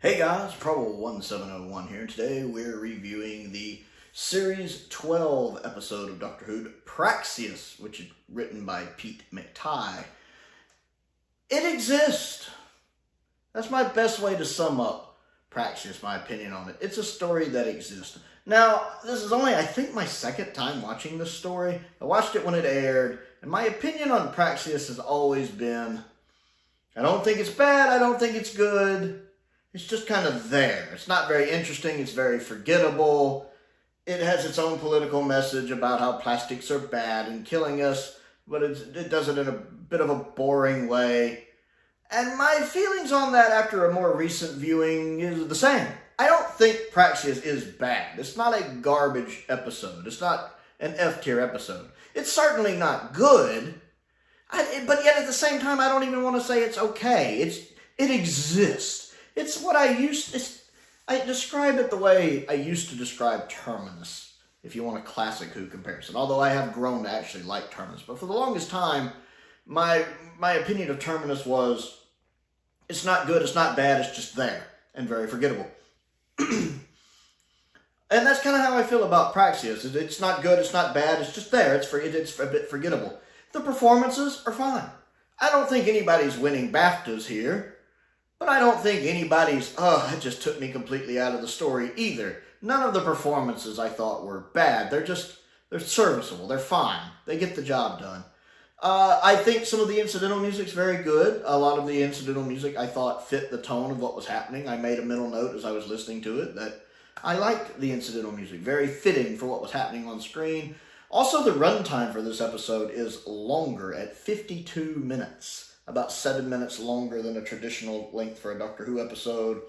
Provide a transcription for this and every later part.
Hey guys, Prowl 1701 here. Today we're reviewing the Series 12 episode of Doctor Who, Praxeus, which is written by Pete McTighe. It exists. That's my best way to sum up Praxeus, my opinion on it. It's a story that exists. Now, this is only, I think, my second time watching this story. I watched it when it aired, and my opinion on Praxeus has always been, I don't think it's bad, I don't think it's good. It's just kind of there. It's not very interesting. It's very forgettable. It has its own political message about how plastics are bad and killing us, but it does it in a bit of a boring way. And my feelings on that after a more recent viewing is the same. I don't think Praxeus is bad. It's not a garbage episode. It's not an F-tier episode. It's certainly not good, but yet at the same time, I don't even want to say it's okay. It exists. It's what I describe it the way I used to describe Terminus, if you want a classic Who comparison. Although I have grown to actually like Terminus. But for the longest time, my opinion of Terminus was, it's not good, it's not bad, it's just there, and very forgettable. And that's kind of how I feel about Praxeus. It's not good, it's not bad, it's just there, it's a bit forgettable. The performances are fine. I don't think anybody's winning BAFTAs here. But I don't think anybody's, it just took me completely out of the story either. None of the performances I thought were bad. They're serviceable. They're fine. They get the job done. I think some of the incidental music's very good. A lot of the incidental music I thought fit the tone of what was happening. I made a mental note as I was listening to it that I liked the incidental music. Very fitting for what was happening on screen. Also, the runtime for this episode is longer at 52 minutes. About 7 minutes longer than a traditional length for a Doctor Who episode.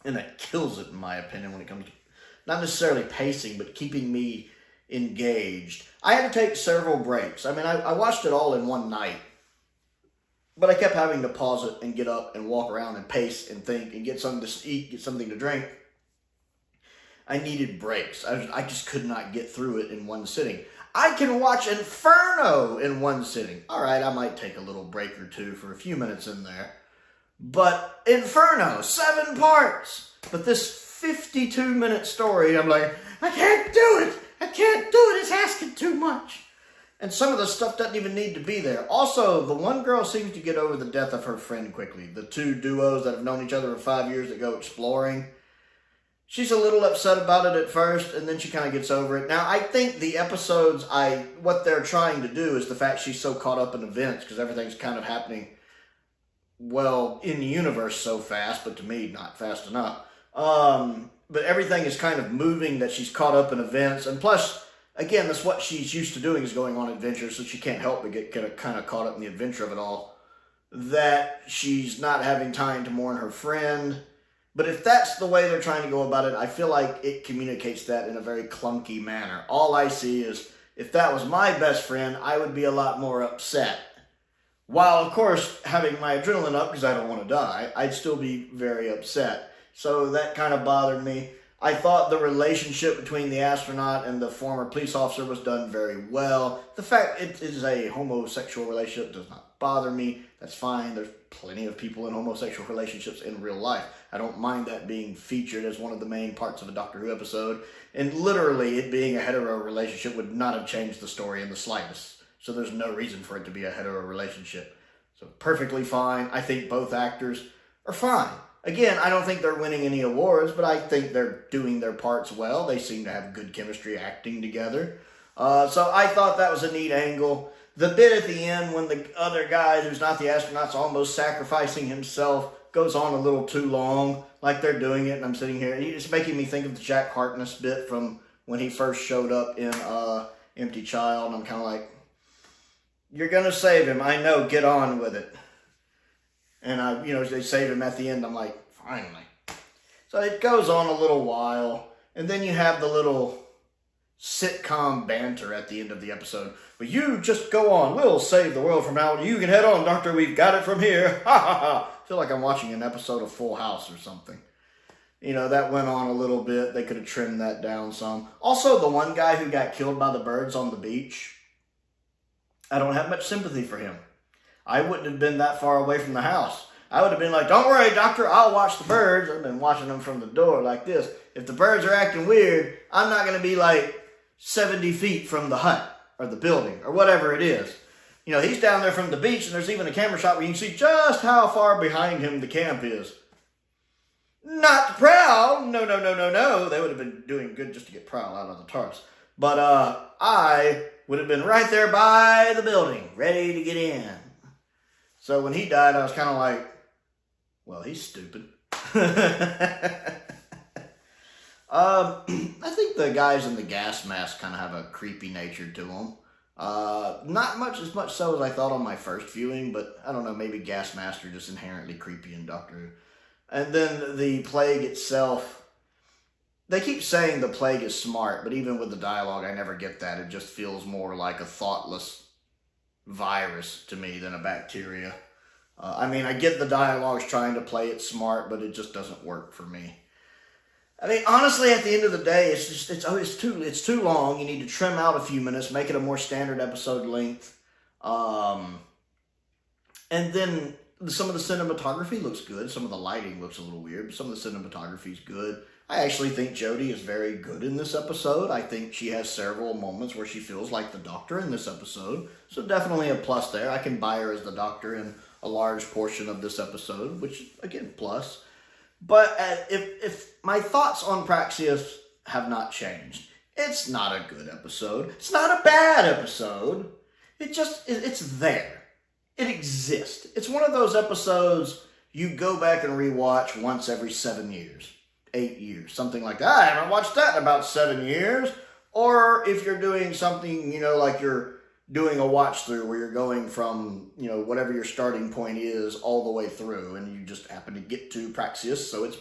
And that kills it, in my opinion, when it comes to not necessarily pacing, but keeping me engaged. I had to take several breaks. I mean, I watched it all in one night. But I kept having to pause it and get up and walk around and pace and think and get something to eat, get something to drink. I needed breaks. I just could not get through it in one sitting. I can watch Inferno in one sitting. All right, I might take a little break or two for a few minutes in there. But Inferno, 7 parts. But this 52-minute story, I'm like, I can't do it. I can't do it. It's asking too much. And some of the stuff doesn't even need to be there. Also, the one girl seems to get over the death of her friend quickly. The two duos that have known each other for 5 years that go exploring. She's a little upset about it at first, and then she kind of gets over it. Now, I think the episodes, what they're trying to do is the fact she's so caught up in events, because everything's kind of happening, well, in the universe so fast, but to me, not fast enough. But everything is kind of moving, that she's caught up in events, and plus, again, that's what she's used to doing, is going on adventures, so she can't help but get kind of caught up in the adventure of it all. That she's not having time to mourn her friend. But if that's the way they're trying to go about it, I feel like it communicates that in a very clunky manner. All I see is, if that was my best friend, I would be a lot more upset. While, of course, having my adrenaline up because I don't want to die, I'd still be very upset. So that kind of bothered me. I thought the relationship between the astronaut and the former police officer was done very well. The fact it is a homosexual relationship does not bother me. That's fine. There's plenty of people in homosexual relationships in real life. I don't mind that being featured as one of the main parts of a Doctor Who episode. And literally, it being a hetero relationship would not have changed the story in the slightest. So there's no reason for it to be a hetero relationship. So perfectly fine. I think both actors are fine. Again, I don't think they're winning any awards, but I think they're doing their parts well. They seem to have good chemistry acting together. So I thought that was a neat angle. The bit at the end when the other guy, who's not the astronaut's almost sacrificing himself, goes on a little too long, like they're doing it, and I'm sitting here. It's making me think of the Jack Harkness bit from when he first showed up in Empty Child, and I'm kind of like, you're going to save him. I know, get on with it. And, they save him at the end. I'm like, finally. So it goes on a little while. And then you have the little sitcom banter at the end of the episode. But you just go on. We'll save the world from now. You can head on, Doctor. We've got it from here. Ha, ha, ha. I feel like I'm watching an episode of Full House or something. That went on a little bit. They could have trimmed that down some. Also, the one guy who got killed by the birds on the beach, I don't have much sympathy for him. I wouldn't have been that far away from the house. I would have been like, don't worry, doctor, I'll watch the birds. I've been watching them from the door like this. If the birds are acting weird, I'm not going to be like 70 feet from the hut or the building or whatever it is. You know, he's down there from the beach, and there's even a camera shot where you can see just how far behind him the camp is. Not the Prowl. No. They would have been doing good just to get Prowl out of the Tardis. But I would have been right there by the building, ready to get in. So when he died, I was kind of like, well, he's stupid. I think the guys in the gas mask kind of have a creepy nature to them. Not as much so as I thought on my first viewing, but I don't know, maybe gas masks are just inherently creepy in Doctor Who. And then the plague itself, they keep saying the plague is smart, but even with the dialogue, I never get that. It just feels more like a thoughtless virus to me than a bacteria. I mean, I get the dialogue's trying to play it smart, but it just doesn't work for me. I mean, honestly, at the end of the day, it's too long. You need to trim out a few minutes, make it a more standard episode length. And then some of the cinematography looks good. Some of the lighting looks a little weird, but some of the cinematography is good. I actually think Jodie is very good in this episode. I think she has several moments where she feels like the Doctor in this episode. So definitely a plus there. I can buy her as the Doctor in a large portion of this episode, which, again, plus. But if my thoughts on Praxeus have not changed, it's not a good episode. It's not a bad episode. It's there. It exists. It's one of those episodes you go back and rewatch once every 7 years, 8 years, something like that. I haven't watched that in about 7 years. Or if you're doing something, like you're doing a watch through where you're going from, whatever your starting point is all the way through, and you just happen to get to Praxeus, so it's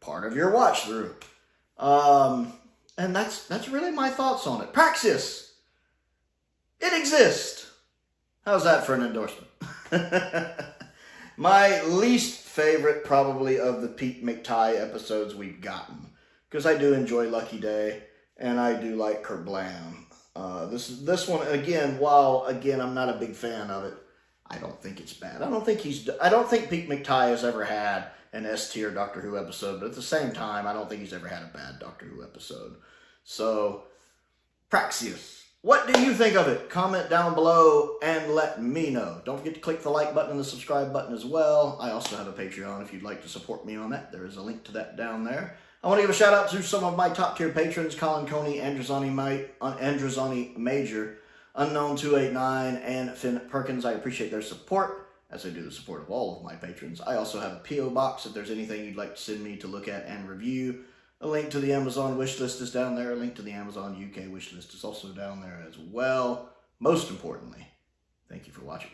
part of your watch through. And that's really my thoughts on it. Praxeus! It exists! How's that for an endorsement? My least favorite, probably, of the Pete McTighe episodes we've gotten. Because I do enjoy Lucky Day, and I do like Kerblam. This one, again, while, I'm not a big fan of it, I don't think it's bad. I don't think Pete McTighe has ever had an S-tier Doctor Who episode, but at the same time, I don't think he's ever had a bad Doctor Who episode. So, Praxeus. What do you think of it? Comment down below and let me know. Don't forget to click the like button and the subscribe button as well. I also have a Patreon if you'd like to support me on that. There is a link to that down there. I want to give a shout out to some of my top tier patrons, Colin Coney, Androzani Major, Unknown289, and Finn Perkins. I appreciate their support, as I do the support of all of my patrons. I also have a P.O. box if there's anything you'd like to send me to look at and review. A link to the Amazon wishlist is down there. A link to the Amazon UK wishlist is also down there as well. Most importantly, thank you for watching.